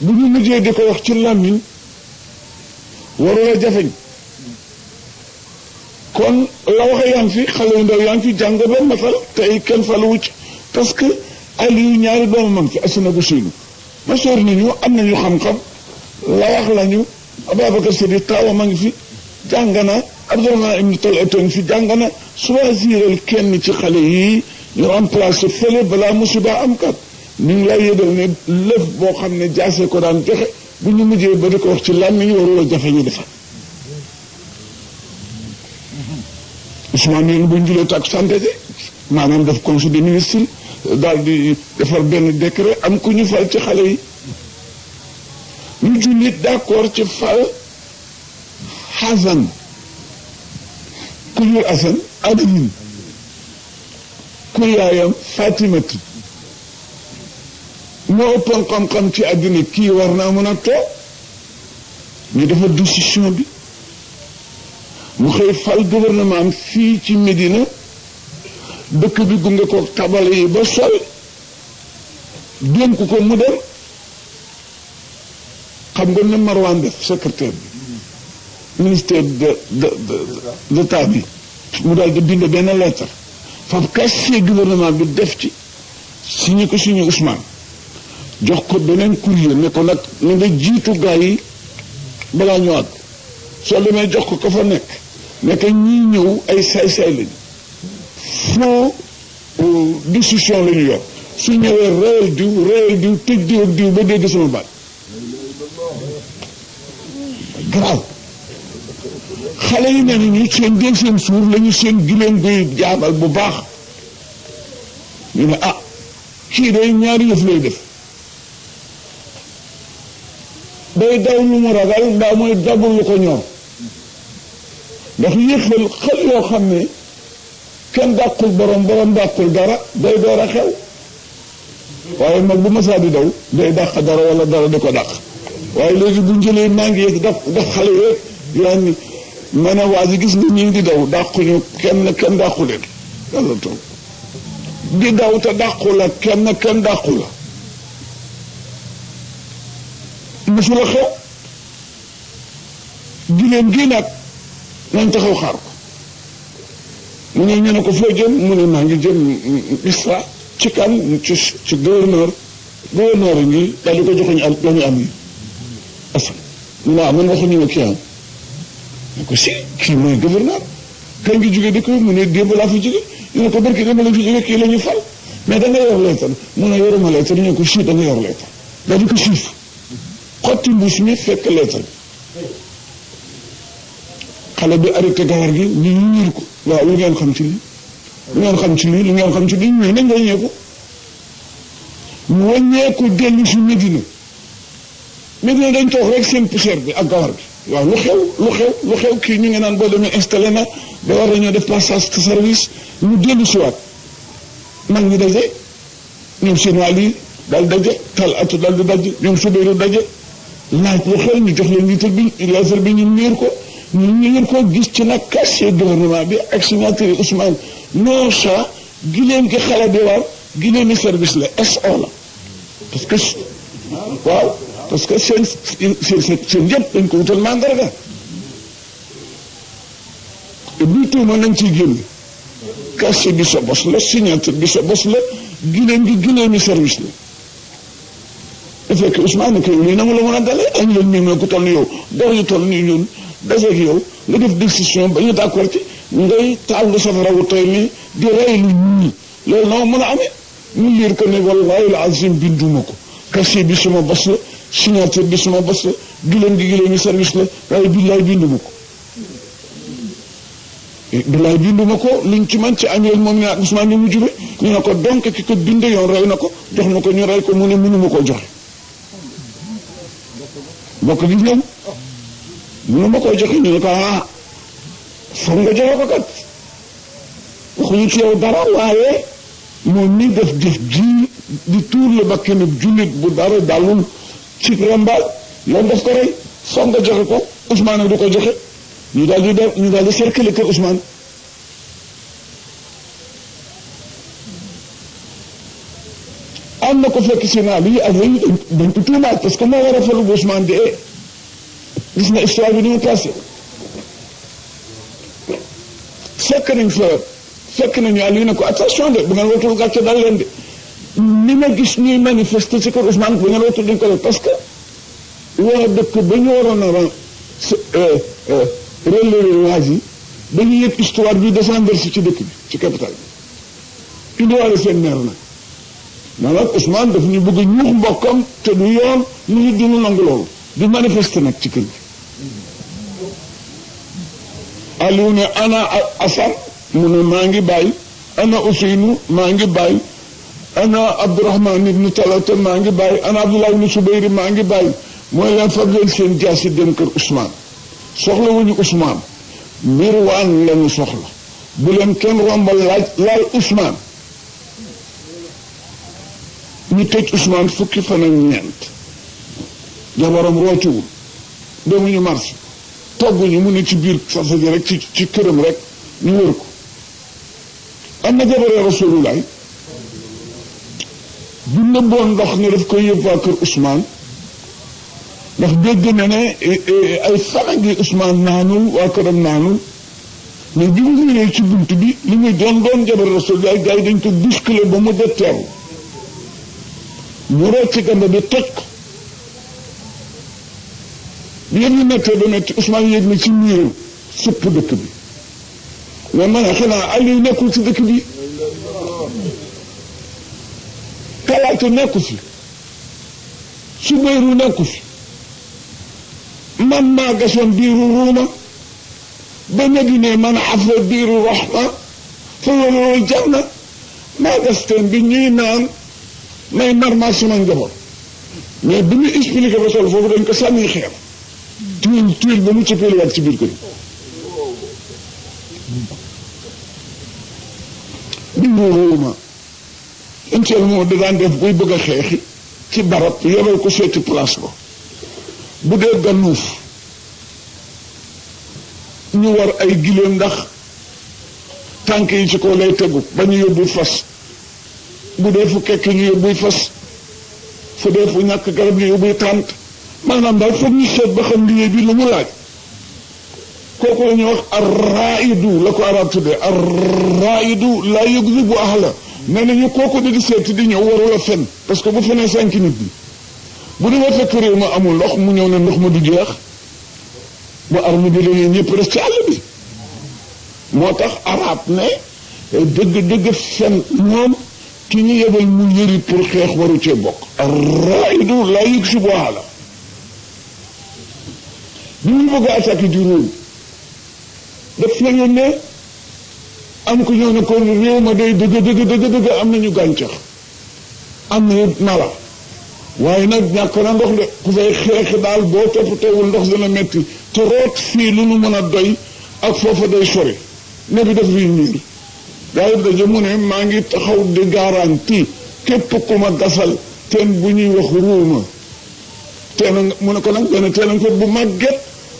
bu ñu mujjee di ko wax ci làmmiñ warula jafeñ kon la waxe yaa ngi fi xale yu ndaw yaa ngi fi jàng ba matal tey kenn faluwu ci parce que Aliou ñaari doomu mag fi Asana bu Seynu ma soor nañu am nañu xam-xam la wax lañu Ababacar Sadi taawa ma ngi fi jàng na Abdourahmane ibn Talha ngi fi jàng na choisiral kenn ci xale yi ñu remplacé fële balaa musiba am kat ñu ngi lay yëgal ne lëf boo xam ne jaase ko daan joxe bu ñu mujjee ba di ko wax ci làmmiñ warula jafe ñu defar Ousmane yéen bu ñu julee tak santé maanaam def conseil des ministres daal di defar benn décret am ku ñu fal ci xale yi ñu jullit d'accord ci fal Xasan ku jur Asan Adamin ku yaayam Fatimatu moo ëppoon xam-xam ci àddina kii war naa mën a toog ñu defar décision bi mu xëy fal gouvernement am fii ci Médina dëkk bi gunge ko tabale yi ba sol dénk ko mu dem xam nga ne Marwan def secrétaire bi ministère d'état bi mu daal di bind benn lettre fab kase gouvernement bi def ci signé ko signé Ousmane jox ko beneen courrier ne ko nag na nga jiitu gaa yi balaa ñu àgg soo demee jox ko fa nekk nekk ñii ñëw ay saay-saay lañu faux décision la ñu yor su ñëwee réel diw tëj diw ak diw ba dégg sama baat garaaw xale yi nee nañu seen dégg seen suur lañu seen giléem koy jaabal bu baax ñu ne ah kii day ñaari yëf lay def day daw lu mu ragal mbaa mooy dabul lu ko ñor ndax yëfal xel yoo xam ne kenn dàqul borom dàqul dara day door a xew waaye mag bu masaa di daw day dàq dara wala dara di ko dàq waaye léegi bu njëlee maa ngi yëg daf xale yeeg yaa ni ma ne waa ji gis nga ñii di daw dàquñu kenn dàqu leen yàlla toog di daw te dàqu la kenn dàqu la musula xew giléem gi nag nañ taxaw xaar ko mu ne ñu ne ko foo jëm mu ne maa ngi jëm ISRA ci kan ci gouverneur yi ngi daal di ko joxuñu am la ñu am yi asan mu ne man waxuñu ma kii am ne ko si kii mooy gouverneur kañ ngi jóge di ko mu ne démb laa fi jóge ñu ne ko barki démb la fi jóge kii la ñu fal mais da nga yor leetar mu ne yoruma leetar ñu ne ko si da nga yor leetar daal di ko siif xotti mbuus mi fekk leetar xale bi arrêté gawar gi ñu ñiir ko waaw lu ngeen xam ci lii lu ngeen xam ci lii ñuy nañ wàññeeku mu wàññeeku dellu si Médina dañ toog rek seen poussière bi ak gawar bi waaw lu xew kii ñu ngi naan boo demee installé na ba war nañoo def passage de service ñu dellu si waat mag ñi daje ñoom seen waa lii daal daje tal atu daal di daje ñoom subéeru daje laaj lu xew ñu jox leen liitar bi leetar bi ñu niir ko gis ci nag casier gouvernement bi ak signature Ousmane non ça giléem gi xale bi war giléemi service la SO la parce que seen yëpp dañ ko wutal mandarga te bii tuuma nañ ciy génn casier bi sa bos la signature bi sa bos la giléem gi giléemi service la da fekk Ousmane ne ko lii na mu la mën a dalee añ leen mii ko toll ni yow doo yu toll nii ñun dajeeg yow nga def décision ba ñu d'accord ci ngay taal nga safara wu tey nii di rey lu ñii loolu noo mën a amee ñu liir ko ne wallahi azim binduma ko casier bi suma bos la signature bi suma bos la giléemi service la waaye billaay binduma ko liñ ci man ci añeel moom ne ak Ousmane ni mu jube ñu ne ko donc ki ko binde yoon rey na ko jox na ko ñu rey ko mu ne mënuma koo joxe bokk gi ñoom mënuma koo joxe ñu ne ko foog nga joxe ko kat waxuñu ci yow dara waaye moom mi def ji di tuur la bakkanu jullit bu dara dalul ci rambaal yoon daf ko rey foog nga joxe ko Ousmane du ko joxe ñu daal di cercle kër Ousmane am na ko fekk si naa lii ak yooyu dañ ko tuumaat parce que moo war a falu bu Ousmane dee gis nga histoire bi ni mu passé fekk nañu Aliou ne ko attention de bu ngeen watul gàcce dal leen de ni ma gis ñuy manifester ci kër Ousmane bu ngeen watul dañ ko def parce que waa dëkk ba ñu waroon a relever waaj yi dañuy yëg histoire bi descendre si ci dëkk bi ci capital bi indiwaale seen maire nag maanaam Ousmane daf ñu bëgg a ñuux mbokkam te du yoon ñu dunu nangu loolu di manifester nag ci kër gi Aliou ne ana Assane mu ne maa ngi bàyyi ana Ousseynou maa ngi bàyyi ana Abdourahmane ibnu Talata maa ngi bàyyi ana Abdoulaye ibnu Soubayri maa ngi bàyyi mooy leen fab leen seen jaasi dem kër Ousmane soxla wuñu Ousmane Mirwaan lañu soxla bu leen kenn rombal laal Ousmane ñu tëj Ousmane fukki fan ak ñeent jabaram rootiwul demuñu marché togguñu mu ne ci biir sasa ji rek ci këram rek ñu wër ko am na jabaree Rasulullah bu nëbboon ndox ne daf koy yóbbu waa kër Ousmane ndax dégg na ne ay fana gi Ousmane naanul waa këram naanul mais bi mu ñëwee ci bunt bi li muy doon jabar Rasulullah gars yi dañ ko bousculer ba mu detteeru mu root ci gamba bi toj ko bi yëpp ñu mettee ba metti Ousmane yéeg na ci miiram sëpp dëkk bi mais man xanaa Aliou nekkul ci dëkk bi Talaata nekku fi Soubayru nekku fi man maa gasoon biiru ruuma ba nabi ne man afra biiru rahma fa walowul janna maa gas teen bi ñuy naan may mar maa sama njaboot mais bi ñu expliqué ba sol foofu dañ ko sànni xeer tuil ba mu cëppeeliwaat ci biir kër biiru ruuma inteel moo da daan def buy bëgg a xeexi ci barab yebal ko seeti place ba bu dee gannuuf ñu war ay giléem ndax tànk yi ci kaw lay tegu ba ñu yóbbu fas bu dee fu kekk ñu yóbbuy fas fu dee fu ñàkk garab ñu yóbbuy tànt maanaam daal foog ñu seet ba xam liggéey bi lu mu laaj kooku la ñuy wax arraidu la ko arab tuddee arraidu laa yugzibu ahla nee nañu kooku di seeti di ñëw warula fen parce que bu fenee 5 nit bi bu demee fekk réew ma amul ndox mu ñëw ne ndox ma du jeex ba arme bi la ñëpp des ci àll bi moo tax arab ne dëgg fen ñoom ki ñu yebal mu yëri pour xeex waru cee bokk arraidu laa yugzibu ahla bi mu bëgg a attaqué di Rome daf la yónnee am ko ñëw ne ko réew ma day dëgg am nañu gàncax am na mala waaye nag ñàkk na ndox de ku fay xeex daal boo toppatoowul ndox dana metti te root fii lu nu mën a doy ak foofa day sori ne bi def rii niir gaa yi daje mu ne maa ngi taxaw di garanti képp ku ma gasal teen bu ñuy wax ruuma teen mu ne ko nag benn teen ko bu màgget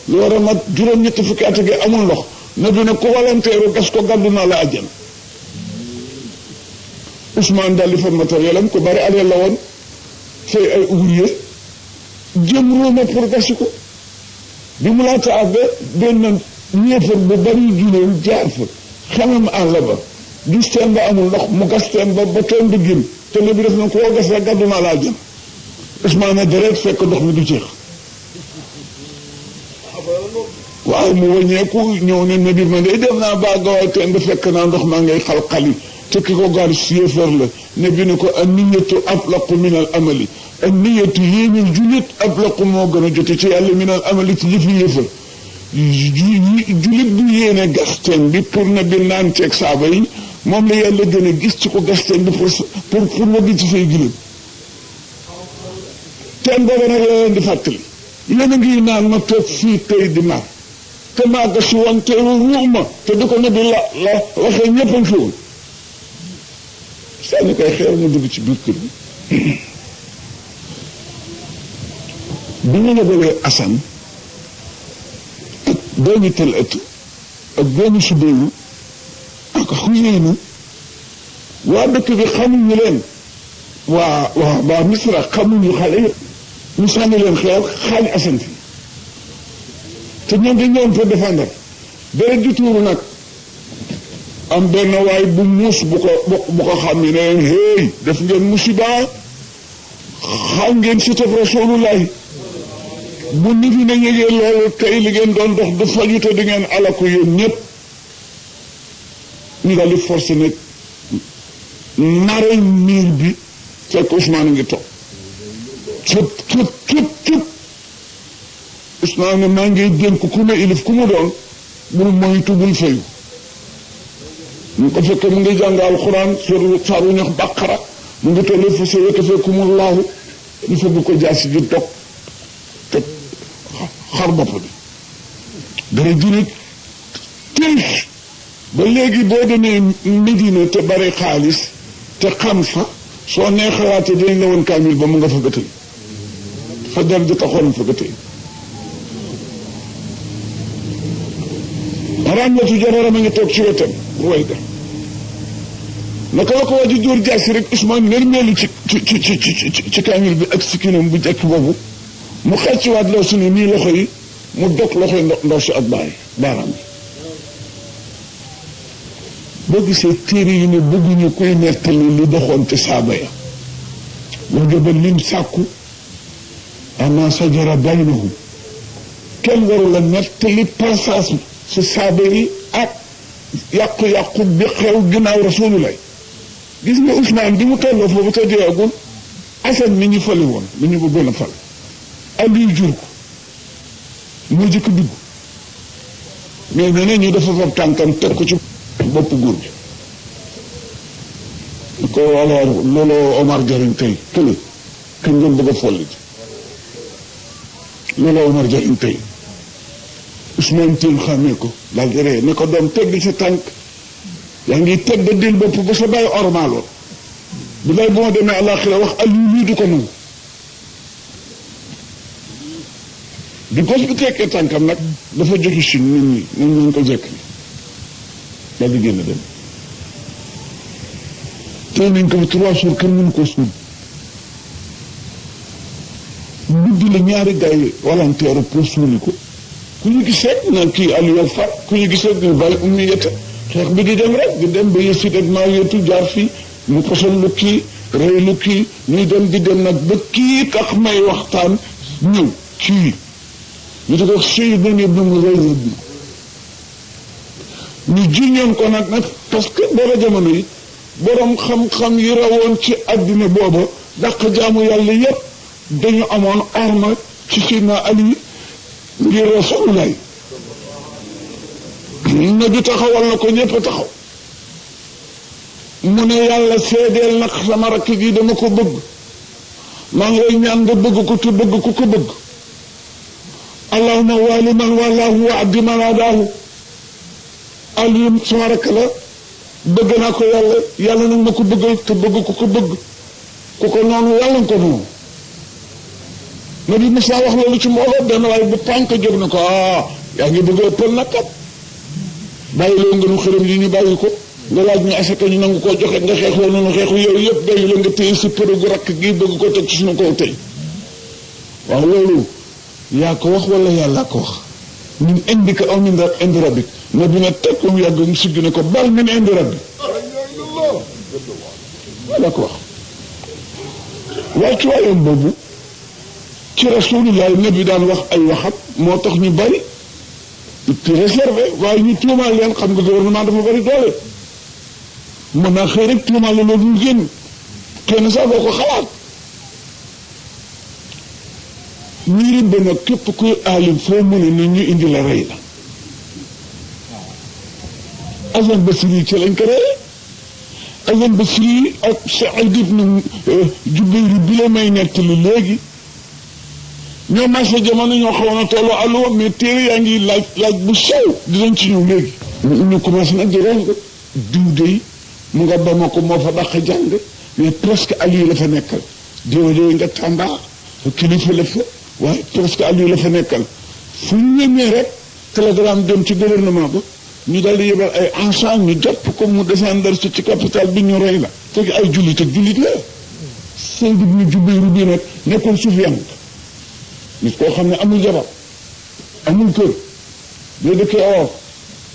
lu war a mat juróom-ñetti fukki at gi amul ndox ne bi ne ku volontaire gas ko gàddu naa la àjjan Ousmane daal di fa matériel am ko bari aleel la woon fay ay ouvrier jëm ruuma pour gasi ko bi mu laata àgg benn ñeefar bu bari juneen jaar fa xamam àll ba gis teen ba amul ndox mu gas teen ba teen ba gën te ne bi def na koo gas rek gàddu naa la àjjan Ousmane ne deret fekk ndox mi du jeex waaw mu wàññeeku ñëw ne nabi ma day dem naa ba gawaay teen ba fekk naa ndox maa ngay xalxali te ki ko gaar si yéefar la nabi ne ko an niyatu ablaqu min al amali an niyatu yéenul julit ablaqu moo gën a jote ci yàlla min al amali ci jëfi yéefar julit bu yéene gas teen bi pour na bi naan ceeg saaba yi moom la yàlla gën a gis ci ko gas teen bi pour waggi ci say giléem teen booba nag la leen di fàttali yéen a ngi naan ma toog fii tey di mar te maa gas woon te ruux ma te di ko nabi la waxee ñëpp a fi woon sànni koy xeer mu dugg ci biir kër bi ñu yebalee Assane ak doomi Talatu ak doomi Soubayru ak Xuseynu waa dëkk bi xamuñu leen waa Misra xamuñu xale yëpp ñu sànni leen xeer xaañ Assane fi te ñoom dañ ñëwoon pour défendre deret ju tuuru nag am benn waay bu muus bu ko xam ne leen hey def ngeen musiba xam ngeen sitaf Rasulullahi bu nit ñi na yëgee loolu tey li ngeen doon dox du faju te di ngeen alaku yéen ñëpp ñu daal di forcé nag nare miir bi fekk Ousmane ngi toog cëp Ousmane ne maa ngi dénk ku ne ilif ku mu doon bul moytu bul fayu ñu ko fekkee mu ngi jàng alxuraan saaru ñox Baqara mu ngi tollee fa sayakfikumullahu ñu fëgg ko jaasi ji dog te xar bopp bi dara junit tiis ba léegi boo demee Medina te bari xaalis te xam fa soo nee xalaatee dinañ la woon kaamil ba mu nga fa gëtëy fa der di taxoon fa gëtëy ràññeetu jabaram a ngi toog ci wetam way da naka la ko waa ji dóor jaasi rek Ousmane nërmeelu ci kaamil bi ak sikkinam bu jekk boobu mu xecciwaat loo su ne nii loxo yi mu dog loxo yi ndaw si ak baaraam yi boo gisee téere yi ne bëgguñu koy nettali li doxoon ci saaba ya wajaba lim sàkku ama sajara baynahum kenn waru la nettali passage ci saaba yi ak yàqu-yàqu bi xew ginnaaw Rasulullah gis nga Ousmane bi mu tolloo foofu te deegul Assane mi ñu fali woon mi ñu bëggoon a fal Aliou jur ko moo jëkk dugg mais nee ñu dafa fab tànkam teg ko ci bopp góor gi ko alors looloo Omar jariñ tey kële kañ ngeen bëgg a folli looloo Omar jariñ tey Ousmane Tine xàmmee ko daal di ree ne ko doom tegg sa tànk yaa ngi teg da dil bopp ba sa bàyyi ormaaloon bu lay bu ma demee àllaaxira wax Aliou lii du ko nangu bi gos bi tekkee tànkam nag dafa joxi Chine nit ñi moom lañ ko jekk ni daal di génn dem tey nañ ko 3 jours kenn mënu ko suul guddi la ñaari gars yi volontaire pour suuli ko ku ñu gisee naan kii Aliou far ku ñu gisee ñu bàyyi ummi yetta xeex bi di dem rek di dem ba Yasiid ak Muawiya jaar fii mu posal lu kii rey lu kii ñuy dem di dem nag ba kii tax may waxtaan ñëw kii ñu di ko Sayyid ibn Mughira bi ñu jiñoon ko nag parce que booba jamono yi borom xam-xam yi rawoon ci àddina booba dàq jaamu yàlla yépp dañu amoon orma ci Seydina Ali ngir Rasulullah na bi taxawal na ko ñëpp taxaw mu ne yàlla seedeel nag sama rakk gi dama ko bëgg maa ngi lay ñaan nga bëgg ko te bëgg ku ko bëgg allahumma waali man walaahu wa addi man adaahu Aliou sama rakk la bëgg naa ko yàlla nag ma ko bëggal te bëgg ku ko bëgg ku ko noonu yàlla nga ko noonu na bi Moussa wax loolu ci mbooloo benn waaye bu tànk jóg na ko yaa ngi bëgg ëppal nag kat bàyyi loo nga nu xërëm yi ñu bàyyi ko nga laaj ñu asaka ñu nangu koo joxe nga xeexoo noonu xeexu yooyu yëpp dayu la nga téye si përëgu rakk gi bëgg ko teg ci suñu kaw tey waaw loolu yaa ko wax wala yàlla ko wax min indika aw min indi rabbik na bi ne teg ko mu yàgg mu sigg ne ko bal min indi rabbi yàlla ko wax waaye ci waayam boobu ci Rasulullah nabi daan wax ay waxam moo tax ñu bari te réservé waaye ñu tuumaal leen xam nga gouvernement dafa bari doole mën naa xëy rek tuumaal la loolu ñu génn kenn sax boo ko xalaat ñii rim ba nag képp kuy aalim foo mën ni ñu indi la rey la Hasan Basri ci lañ ko rey Hasan Basri ak Saïd ibn Jubayr bi la may nettali léegi ñoo marché jamono ñoo xawoon a tollu alluwa mais téere yaa ngi laaj bu sew dinañ ci ñëw léegi ñu commencé nag di reng diw dey mu nga Bamako moo fa dàq jàng mais presque Aliou la fa nekkal diw dey nga Tamba kilifa la fa waaye presque Aliou la fa nekkal fu ñu ñemee rek télégramme dem ci gouvernement ba ñu daal di yebal ay ensemble ñu jàpp ko mu descendre ci capital bi ñu rey la fekk ay jullit ak jullit la Sayd ibn Jubayr bi nag nekkoon Sufyaan nit koo xam ne amul jabar amul kër boo dëkkee or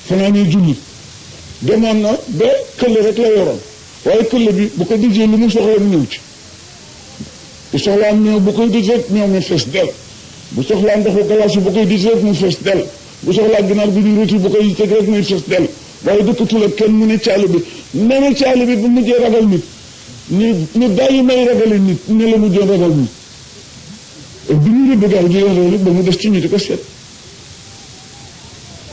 fanaanee julli demoon na ba këll rek la yoroon waaye këll bi bu ko dijee lu mu soxla mu ñëw ci bu soxlaa ñëw bu koy dij rek ñëw mu fees del bu soxlaa ndoxu galaasu bu koy dij rek mu fees del bu soxlaa ginaar bu ñu rëti bu koy teg rek muy fees del waaye dëkkatul ak kenn mu ne caali bi nee na caali bi bu mujjee ragal nit ni bàyyi may ragale nit ne la mujjee ragal nit bi ñu rëbb gaal gi loolu ba mu des ci ñu di ko seet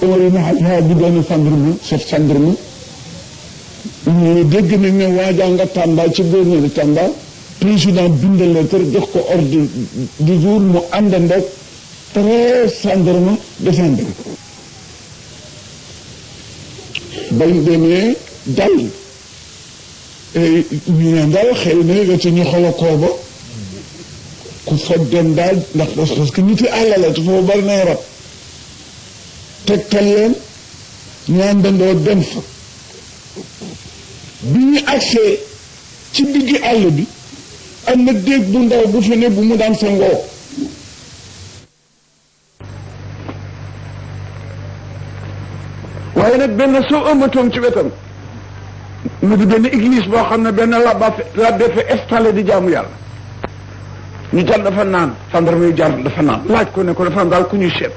Omar ibn Khattab bi doon gendarme chef gendarme ñu dégg nañ ne waajaa nga Tamba ci gouverneur Tamba président bindal lettre jox ko ordre du jour mu àndandoog 13 gendarme défendre bañ demee dal ñu ne daal xëy na nga ci ñu xaw a kooba ku fa dem daal ndax parce que nit yi àll la te foofu bari na rab tegtal leen ñu àndandoo dem fa bi ñu agsee ci diggi àll bi am na déeg bu ndaw bu fi ne bu mu daan sangoo waaye nag benn soo ëmmatoon ci wetam mu di benn église boo xam ne benn labbe fa installé di jaamu yàlla ñu jàll dafa naan gendarme yu jàll dafa naan laaj ko ne ko dafa am daal ku ñuy seet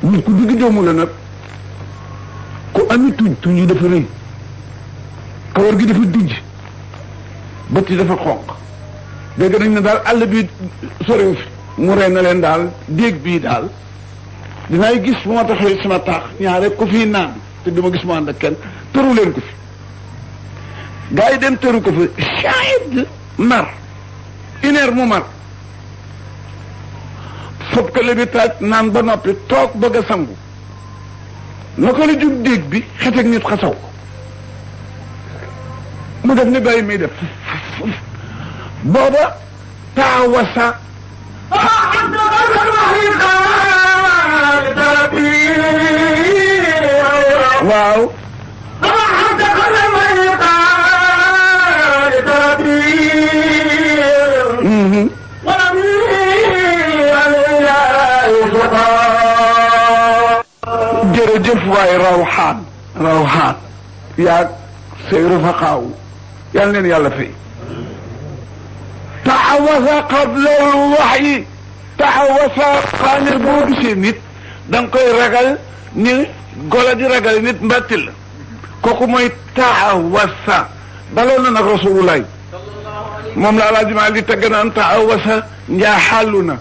nit ku digg doomu la nag ku ami tuñ yi dafa rëy kawar gi dafa dijj bët yi dafa xonq dégg nañ ne daal àll bi soriw fi mu rey na leen daal déeg bii daal dinaay gis bu ma taxawee sama taax ñaare ku fii naan te duma gis mu ànd ak kenn tëru leen ko fi gars yi dem tëru ko fi shahid mar une heure mu mar fob kële bi taaj naan ba noppi toog bëgg a sangu naka la jub déeg bi xet ak nit xasaw ko mu def ni bàyyi muy def booba taawasa waaw jërëjëf waay rawxaan yaag seyru faqaaw yal neen yàlla fay taxawasa qabla alwaxyi taxawasa xaane boo gisee nit da nga koy ragal ni gola di ragal nit mbattil la kooku mooy taxawasa daloon na nag rasulullah moom la alaaji maa li tagg naan taxawasa njaaxallu na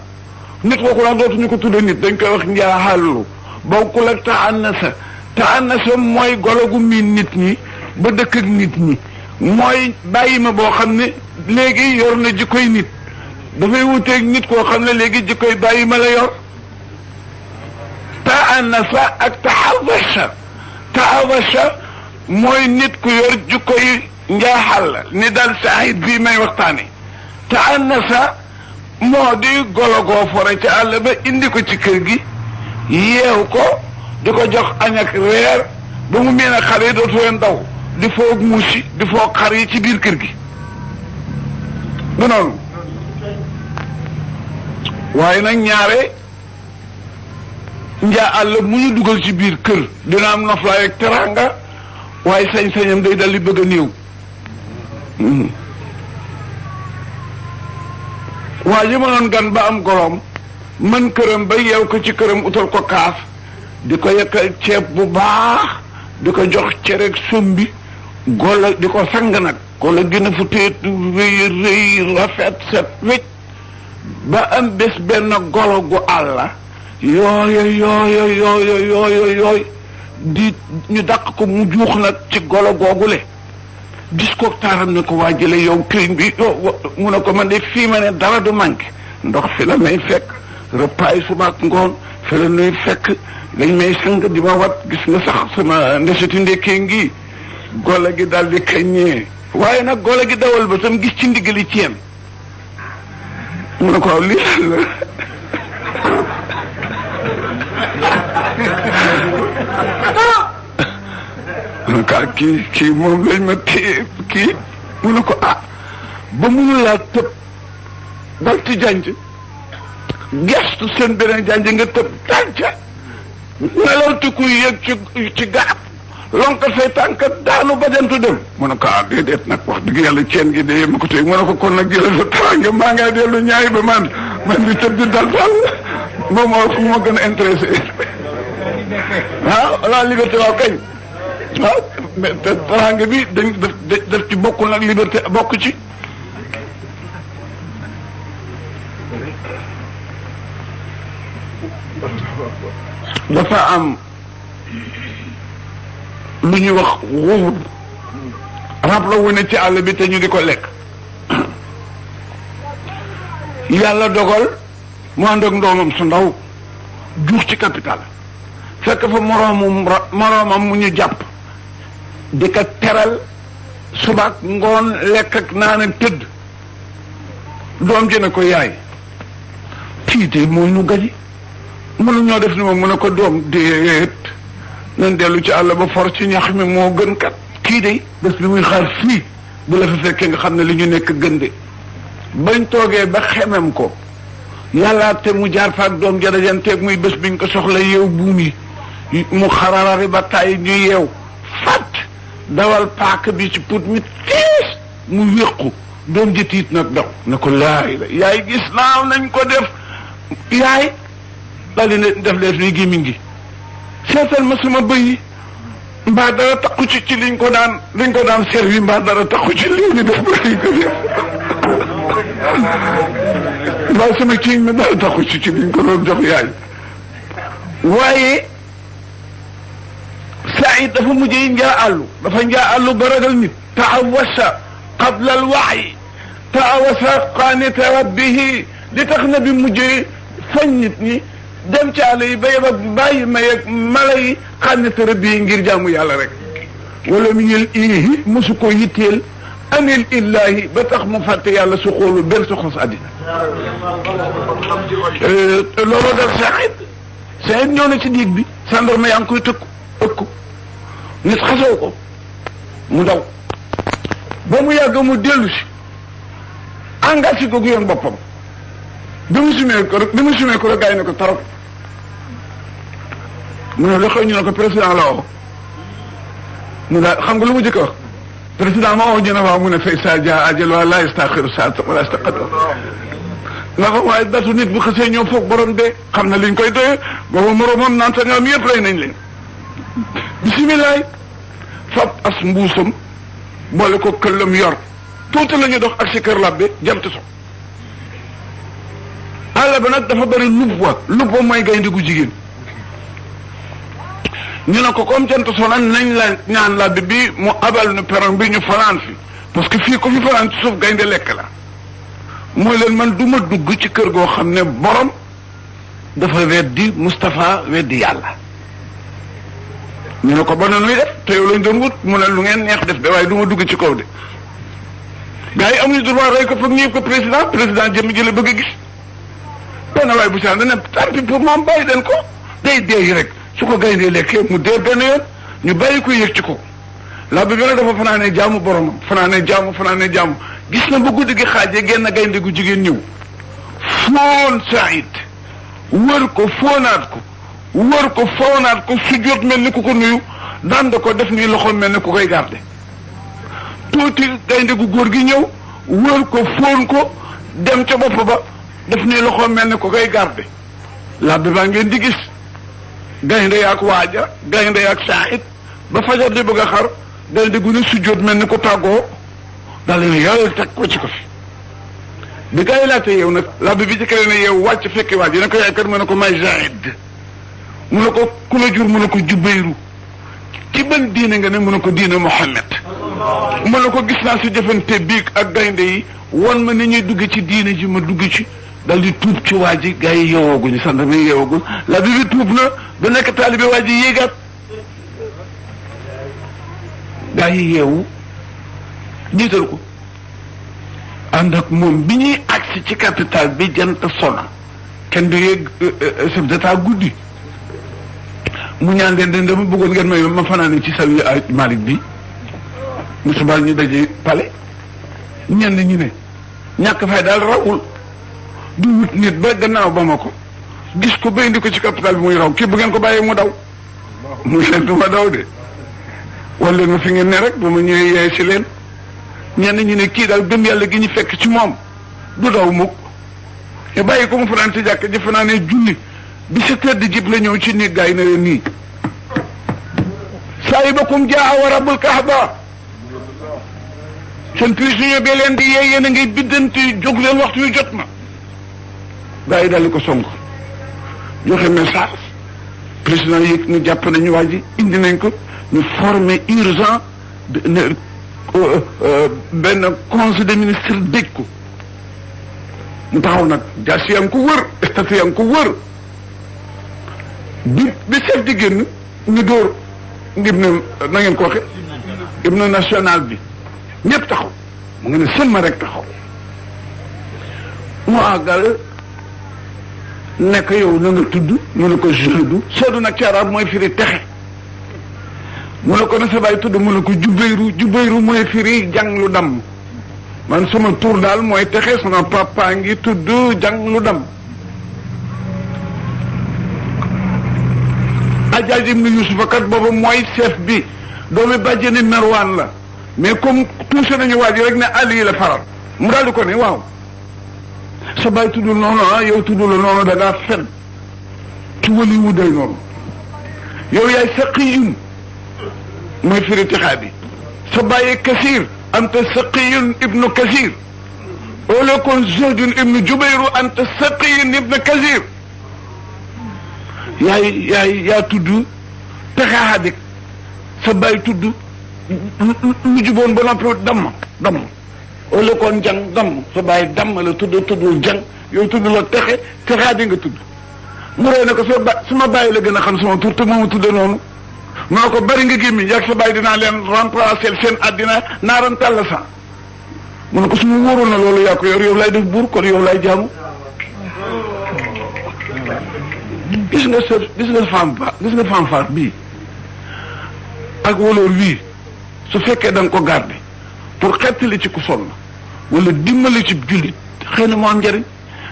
nit kooku nag dootuñu ko tudde nit dañ koy wax njaaxallu bokkul ak taannasa mooy golo gu miin nit ñi ba dëkk ak nit ñi mooy bàyyi ma boo xam ne léegi yor na jikkoy nit dafay wuteeg nit koo xam ne léegi jikkoy bàyyi ma la yor taannasa ak taxawasa mooy nit ku yor jikkoy njaaxal la ni daal saahid bii may waxtaane taannasa moo di golo goo fore ci àll ba indi ko ci kër gi yeew ko di ko jox añ ak reer ba mu mel ne xale yi dootu leen daw di foog muusi di foog xar yi ci biir kër gi du noonu waaye nag ñaare njaa àll mu ñu dugal ci biir kër dina am noflaay ak teranga waaye sañ-sañam day dal di bëgg a néew waa ji mënoon gan ba am goroom mën këram ba yeew ko ci këram utal ko kaas di ko yekkal ceeb bu baax di ko jox cereg sombi gola di ko sang nag gola gën a fu téet rëy rafet set wecc ba am bés benn golo gu àlla yooy di ñu dàq ko mu juux nag ci golo googule gis ko taaram ne ko waa jële yow këriñ bi mu ne ko man de fii ma ne dara du manqué ndox fi la may fekk repas yi suba ak ngoon fi la nuy fekk dañ may sang di ma wat gis nga sax sama ndeseti ndekkee ngi golo gi daal di kaññee waaye nag golo gi dawal ba tam gis ci ndigali ci yem mu ne ko aw lii la ka kii moom lañ ma téye kii mu ne ko ah ba mënu laa tëb dal ci janj gestu seen beneen janj nga tëb tànca nelaw ti kuy yëg ci gaab lonka say tànk daanu bajantu dem mu ne ko ah déedéet nag wax dëgg yàlla ceen gi de ma ko tey mu ne ko kon nag jëlal sa tànk maa ngaa dellu ñaay ba man di tëb di dal dal moom moo fu ma gën a intéressé la liberté waaw kañ waaw mais teraanga bi dañ def ci bokkul nag liberté bokk ci dafa am lu ñuy wax wóor rab la wu ne ci àll bi te ñu di ko lekk yàlla dogal mu ànd ak ndoomam su ndaw juux ci capital fekk fa moroomam mu ñu jàpp di ko teral subaak ngoon lekk ak naan ak tëdd doom ji ne ko yaay kii de mooy nu gaji mënu ñoo def ni moom mu ne ko doom déet nañ dellu ci àll ba for ci ñax mi moo gën kat kii de bés bi muy xaar fii bu la fa fekkee nga xam ne li ñu nekk gën de bañ toogee ba xemem ko yàlla te mu jaar faak doom ja dajanteeg muy bés biñ ko soxla yeew buum yi mu xararari ba tàyyi ñu yeew fat dawal paak bi ci put mi tiis mu wéqu doom ji tiit nag daw ne ko laay la yaay gis naaw nañ ko def yaay daal di ne def lees ni gémmiñ gi seetal ma sama bëy yi mbaa dara taxu ci liñ ko daan servi mbaa dara taxu ci lii ñu def bëy ko def mbaa sama ciiñ mi dara taxu ci liñ ko doon jox yaay waaye Saïd dafa mujjee njaa àllu ba ragal nit taawasa qabla al wahyi taawasa qaanita rabbihi li tax na bi mujjee fañ nit ñi dem ci àll yi ba yeb ak bàyyi may ak mala yi qaanita rabbihi ngir jaamu yàlla rek wala mu ñël ihi mosu ko yitteel anil illahi ba tax mu fàtte yàlla su xoolu benn su xos àddina looloo dal Saïd ñëw na ci diig bi sandarma yaa ngi koy ëkku nit xasoo ko mu daw ba mu yàgg mu dellu si engagé ko gu yoon boppam bi mu sumee ko rek gars yi ne ko tarap mu ne la xëy ñu ne ko président la woo mu daal xam nga lu mu jëkk wax président ma woo ñu ne waaw mu ne fay sa dia ajal waa la yastaxiru saata wala yastaqdim nga xam waaye datu nit bu xasee ñëw foog borom de xam na liñ koy doye booba moroomam naan sa ngaam yëpp rey nañ leen bisimilaay fab as mbuusam boole ko këllam yor tuuti la ñu dox ak si kër labbe jant so àll ba nag dafa bëri lubwa mooy gaynde gu jigéen ñu ne ko comme jant so nan nañ la ñaan labbe bi mu abal nu perron bi ñu fanaan fi parce que fii ko fi fanaan ci suuf gaynde lekk la mooy leen man du ma dugg ci kër goo xam ne borom dafa weddi Moustapha weddi yàlla ñu ne ko ba nuy def te yow lañ doon wut mu ne lu ngeen neex def de waaye du ma dugg ci kaw de gars yi amuñu droit rey ko foog ñëw ko président jëmm jële bëgg a gis benn waaye bu saan dane tant pis pour moom bàyyi den ko day dee rek su ko gayndee lekkee mu dee benn yoon ñu bàyyi ko yëg ci ko la bi nag dafa fanaanee jaamu boromam fanaanee jaamu gis na ba guddi gi xaajee genn gaynde gu jigéen ñëw foon Saïd wër ko foonaat ko sujjóot mel ni ku ko nuyu dand ko def nii loxo mel ni ku koy garde tuuti gaynde gu góor gi ñëw wër ko foon ko dem ca bopp ba def nii loxo mel ni ku koy garde labbi baa ngeen di gis gaynde yaak waaja gaynde yaak Saïd ba fajar di bëgg a xar gaynde gu ne sujjóot mel ni ku tàggoo daal ne yàlla teg ko ci ko fi bi gaa yi laajte yow nag labbi bi ci kër ne yow wàcc fekki waaj yi ne ko yaay kat mu ne ko may Saïd mu ne ko ku la jur mu ne ko Jubayru ci ban diine nga ne mu ne ko diine Muhammad mu ne ko gis naa si jëfante biig ak gaynde yi won ma ni ñuy dugg ci diine ji ma dugg ci dal di tuub ci waa ji gaa yi yeewooguñu sant mi yeewoogul la bi tuub na ba nekk taalibe waa ji yéegaat gaa yi yeewu jiital ko ànd ak moom bi ñuy agsi ci capital bi jant sona kenn du yéeg chef d'état guddi mu ñaan leen den dama bëggoon ngeen may ma fanaane ci sawi Malick bi mu subal ñu daje palais ñenn ñi ne ñàkk fay daal rawul du wut nit ba gannaaw ba ma ko gis ko ba indi ko ci capital bi muy raw kii bu ngeen ko bàyyee mu daw muy leen du ma daw de wala leen ma fi ngeen ne rek ba ma ñëwee yaay si leen ñenn ñi ne kii daal gëm yàlla gi ñu fekk ci moom du daw mukk te bàyyi ko mu fanaan ci jàkk ji fanaanee junni bi sa tëdd jib la ñëw ci néeg gaa yi ne leen nii saahibakum jaa wa rabbul kaaba seen prisonnier bi leen di yee yéen a ngay biddanti jóg leen waxtu wi jot na gaa yi daal di ko song joxe message président yëg ni jàpp nañu waa ji indi nañ ko ñu formé urgent benn conseil des ministres dëj ko mu taxaw nag jaasi yaa ngi ko wër statut yaa ngi ko wër bi chef di génn ñu dóor hymne na ngeen ko waxe hymne national bi ñëpp taxaw mu ngi ne sëlma rek taxaw mu àggal nekk yow na nga tudd mu ne ko Seydou nag ci arab mooy firi texe mu ne ko na sa baay tudd mu ne ko Jubayru mooy firi jàng lu damm man sama tur daal mooy texe sama papa ngi tudd jàng lu damm Hajjaj ibn Yusuf kat boobu mooy chef bi doomi bàjjeni Marwan la mais comme touché nañu waa ji rek ne Ali la faral mu daal di ko ne waaw sa baay tuddul noonu yow tuddul noonu da ngaa fen ci wali wu day noonu yow yaay saqiyun mooy firi texaa bi sa baay Kasir anta saqiyun ibnu Kasir wala kon Zawjun ibnu Jubayru anta saqiyun ibnu Kasir yaa tudd texaadik sa baay tudd lu juboon ba noppi damm wala kon jàng damm sa bàyyi damm la tuddul jàng yow tudd la texaa di nga tudd mu rey ne ko suma bàyyi la gën a xam sama tur te moomu tudde noonu mu ne ko bari nga gémmiñ yàgg sa bàyyi dinaa leen remplacer seen àddina naaran tàll sa mu ne ko suma wóoroon na loolu yaa ko yor yow lay def buur kon yow lay jaamu gis nga femme faat bii ak waloor wii su fekkee da nga ko garder pour xettali ci ku sonn wala dimbali ci jullit xëy na moo am njëriñ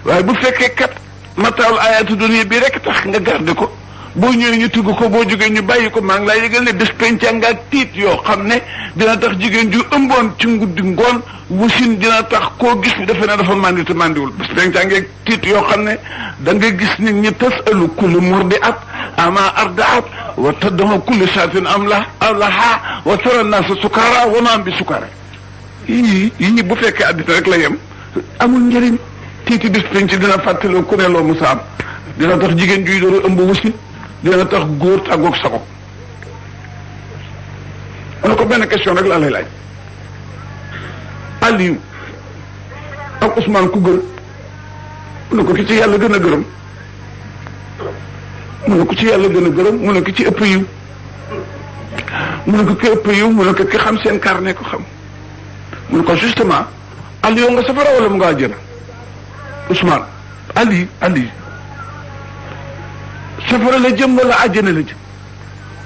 waaye bu fekkee kat mataalu ayaatu dunya bi rek tax nga garder ko boo ñëwee ñu tugg ko boo jógee ñu bàyyi ko maa ngi lay yëgal ne bés penca nga tiit yoo xam ne dina tax jigéen ju ëmboon ci nguddi ngoon wasin dina tax koo gis defe ne dafa mandi te mandiwul bés penca nga tiit yoo xam ne da nga gis nit ñi tasalu kullu murdi'at ama ardaat wa taddahu kullu saatin amlaha wa tara naasa sukara wa ma bi sukara yii bu fekkee addina rek la yem amul njëriñ tiiti bés penc dina fàttaloo ku ne loo musa am dina tax jigéen juy door a ëmb wasin dina tax góor tàggoog sago ma ko benn question rek laa lay laaj Aliou ak Ousmane ku gën mu ne ko ki ci yàlla gën a gërëm mu ne ko ci yàlla gën a gërëm mu ne ko ci ëpp yiw mu ne ko ki ëpp yiw mu ne ko ki xam seen carnet ko xam mu ne ko justement Aliou nga safara wala mu nga àjjana Ousmane Ali safara la jëm wala àjjana la jëm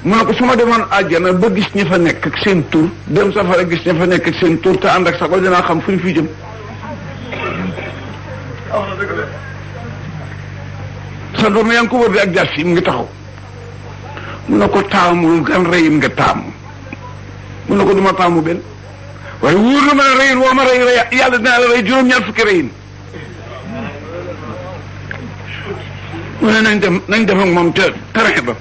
mu ne ko su ma demoon àjjana ba gis ñi fa nekk ak seen tur dem safara gis ñi fa nekk ak seen tur te ànd ak sago dinaa xam fu ñu fi jëm sa doom yaa ngi ko wër di ak jas yi mu ngi taxaw mu ne ko taamul gan reyin nga taamu mu ne ko duma taamu benn waaye wóor na ma ne reyin woo ma rey yàlla dinaa la rey juróom-ñaar fukki reyin mu ne nañ dem ak moom te terrain ba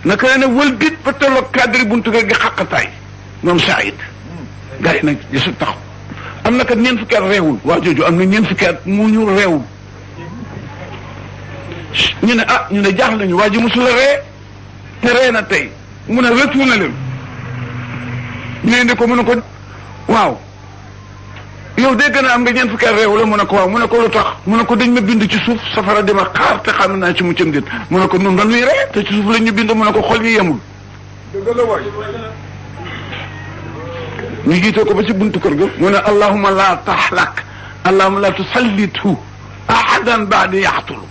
naka la ne wël bit ba tolloog cadre buntu gi xaqataay moom Saïd gars yi nag gisul taxaw am na kat ñeent fukki at reewul waa jooju am na ñeent fukki at mu ñu reewul ñu ne jaaxle nañu waa ji mosul a ree te ree na tey mu ne retour na leen ñu indi ko mu ne ko waaw yow dégg naa am nga ñeent fukki at réew la mu ne ko waaw mu ne ko lu tax mu ne ko dañ ma bind ci suuf safara dima xaar te xam naa ci muccam dit mu ne ko nun dañuy ree te ci suuf la ñu bind mu ne ko xol yi yemul ñu jiitoo ko ba ci buntu kër ga mu ne allahumma la tahlak allahumma la tusallithu ahadan baadi yaxtulu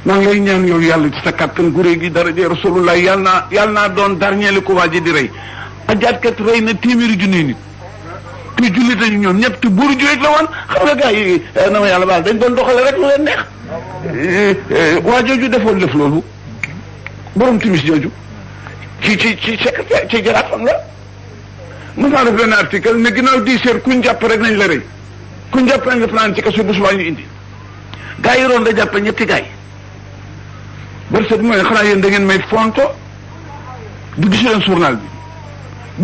maa ngi lay ñaan yow yàlla ci sa kàttan guré gi daraje rasulullah yàlla naa doon dernier li ko waa ji di rey ajaatkat rey na téeméeri junni nit te jullit lañu ñoom ñëpp te buuru jullit la woon xam nga gars yi na ma yàlla baal dañ doon doxale rek lu leen neex waa jooju defoon def loolu borom timis jooju ci secrétaire ci jaraafam la mos naa def benn article ne ginnaaw 10 heures kuñ jàpp rek nañ la rëy kuñ jàpp nañ la fanaan ci kaso bu subaa ñu indi gars yi roon da jàpp ñetti gars yi bërset mooy xanaa yéen da ngeen may fonto du gisu leen journal bi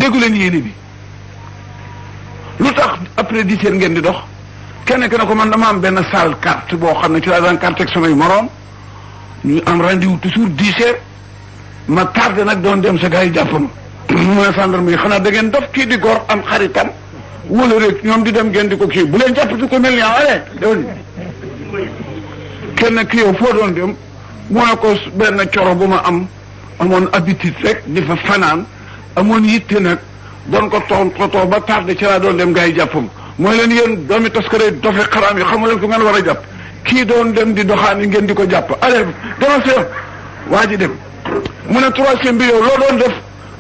déggu leen yéene bi lu tax après 10 heures ngeen di dox kenn ki ne ko man dama am benn salle carte boo xam ne ci laa daan carte ak samay moroom ñu am rendez-vous toujours 10 heures ma tardé nag doon dem sa gars yi jàpp ma mu ne gendarme yi xanaa da ngeen dof kii di gor am xaritam wala rek ñoom di dem ngeen di ko kii bu leen jàppati ko mel ni ale doon kenn ki yow foo doon dem mu ne ko benn coro bu ma amoon habitude rek di fa fanaan amoon yitte nag doon ko tontoo ba tardé ci laa doon dem gars yi jàppam mooy leen yéen doomi toskare dofe xaraam yi xamu leen ko ngeen war a jàpp kii doon dem di doxaani ngeen di ko jàpp allez dama seen waa ji dem mu ne troisième bi yow loo doon def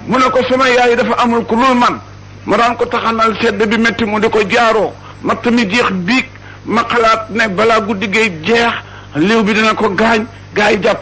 mu ne ko sama yaay dafa amul ku lul man ma daan ko taxanal sedd bi métti mu di ko jaaroo matt mi jeex biig ma xalaat ne balaa guddi gay jeex liw bi dina ko gaañ gaa yi jàpp